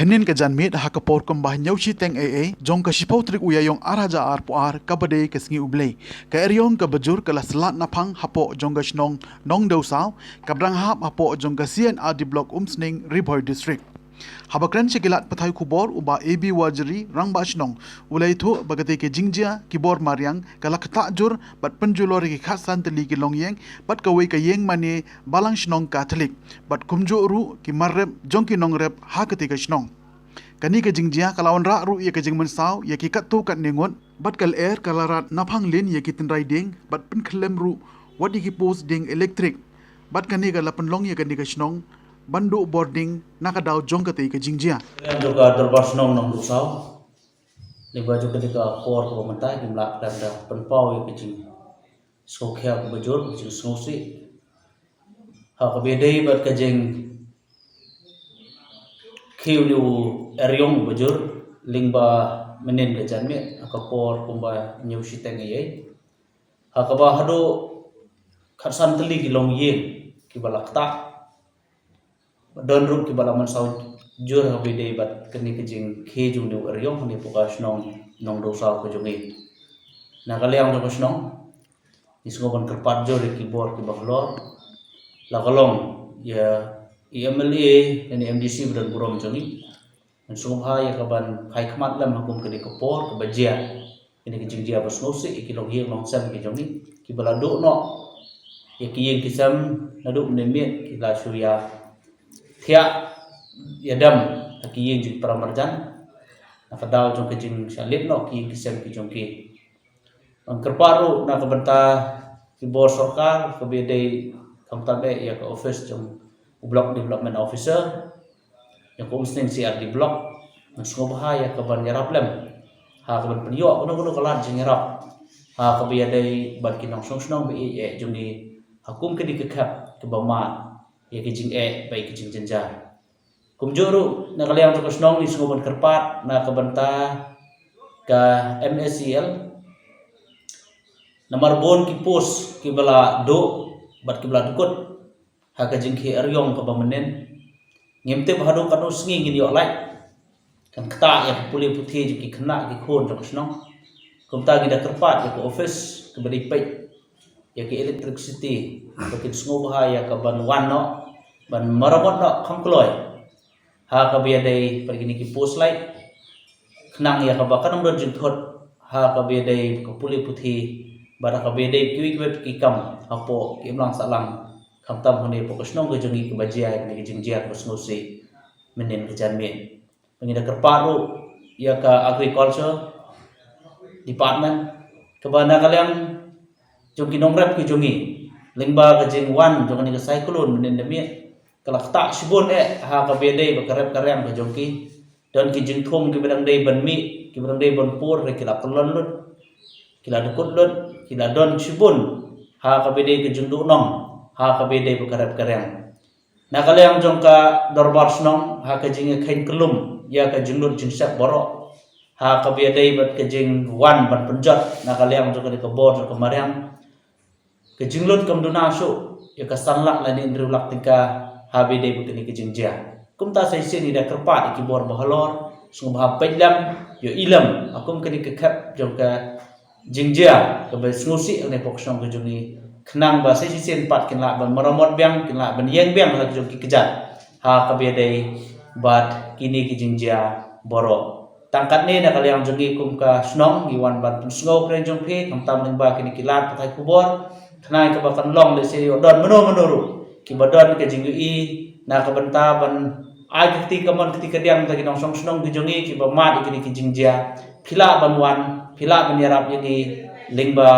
Menin ke janmit ha kapor kumbah nyaushi teng jong ka shipau trik uyayong araja ar puar kabade ke sngi ublei ka eryong ka bajur ka laslat napang hapo jong ka shnong nong dosau kabrang hap hapo jong ka CNR di blok umsning Ribhoi district habakran sekilat pathai kubor uba AB wajri rang ba shnong ulai thu bagate ke jingjia kibor mariang kala khata jur bat penjulor ki khasan teli ki longyeng bat ka wei ka yeng mane balang shnong catholic bat kumjo ru ki marrep jong ki nong rep ha kati ka shnong kani ke jingjia kalawan ra ru ye ke jing mensau ye ki katu kat ningon bat kal air kalarat naphang lin ye ki tinrai ding bat pen khlem ru wadi ki post ding electric bat kani ka lapan long ye kani ka shnong bandu boarding nakadaw jong kati ke jingjia juga terbas nong nong usau liba juga ketika por ko mentai jumlah dan penpau yang kecil sokhya ko bajur kecil sosi ha ko bedai bat kajeng khiu eryong bajur lingba menen ke janme ka por kumba nyusi tengi ha ka ba hado khasan teli gilong yeng ki balakta don ru ki balaman sau jur habide bat keni kejing khejung du eryong ni pokas nong do sau ko jongi na kaliang do snong isgo ban kerpat jor ki bor ki bahlor la kalong ya MLA dan MDC beran burom jongi sungha ya kaban khai khmat lam hukum keni kopor ke bajia keni kejing dia basnosi ikilong yeng long sam ki jongi ki balado no ya ki yeng kisam nadu menemit ki la surya Thia yadam ki yeng jik pramarjan nakadaw jong kejing salit no ki kisem ki jong ki angkerparu na kabenta ki bor sarkar ke bedai kamtabe ya ke office jong block development officer yang ko umsning CR di block ngobha ya ke ban yarap lem ha ke ban penyo kuno kalan jing yarap ha ke bedai ban kinong song be jong di hakum ke dikekap ke bamat ya kijing bai kijing jenja kumjuru na kaliang to snong ni sungoban kerpat na kabanta ka MSCL namar bon ki pos ki bala do bat ki bala dukut ha kajing ki eryong ka bamenen ngemte bahado kanu sngi ngin yo lai kan kta ya puli puthi ki khna ki khon to snong kumta gi da kerpat ya ko office ke bari pai ya ki electricity bakin sngoba ya ka ban wan no ban marabot no khangkloi ha ka biadai pergini ki post light khnang ya ka bakan ro jinthot ha ka biadai ka puli puthi bara ka biadai kiwi web ki kam apo ki mlang salang khamtam hone pokosnong ge jongi ki bajia ni jingjia kosnosi menen ke janmen pengida kerparu ya ka agriculture department kebana kalian jongi nongrap ki jongi lingba ka jingwan jongi ka cyclone menen demi kalak tak sibun ha ka bedai bakarep karyang ka jongki dan ki jingthom ki bedang dei ban mi ki bedang dei ban pur re kila kelon lut kila dukut lut kila don sibun ha ka bedai ki jingdu nong ha ka bedai bakarep karyang na kalyang jongka dorbar snong ha ka jinge khain kelum ya ka jinglut jingsap borok ha ka bedai bat ka jing wan ban penjot na kalyang jongka ka bor ka maryang ka jinglut kam dunasu ya ka sanlak la ni ndrulak tingka habide bukini kejingjia kumta saisi ni da kerpat ki bor bahalor sungba pedlam yo ilam akum kini kekap jongka jingjia ke besnusi ane poksong ke jungi khnang ba saisi sen pat kin la ban maramot biang kin la ban yeng biang la jongki kejat ha kabedai bat kini kejingjia boro tangkat ni na kaliang jongi kumka snong iwan ban sngo kren jongphe kamtam ning ba kini kilat patai kubor khnai ka bakan long le se don menuru ki badon ke jinggu i na ka benta ban ai kiti kamon kiti kadiang ta kinong song snong ki jongi ki ba mat ki ki jingjia phila banwan phila banyarap yani lingba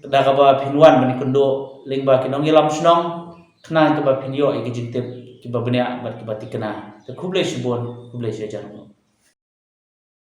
da ka ba phinwan mani kundo lingba kinong ilam snong khna ka ba phinyo ki jingtep ki ba banya bat ki batikna te khuble sibon khuble se jarmo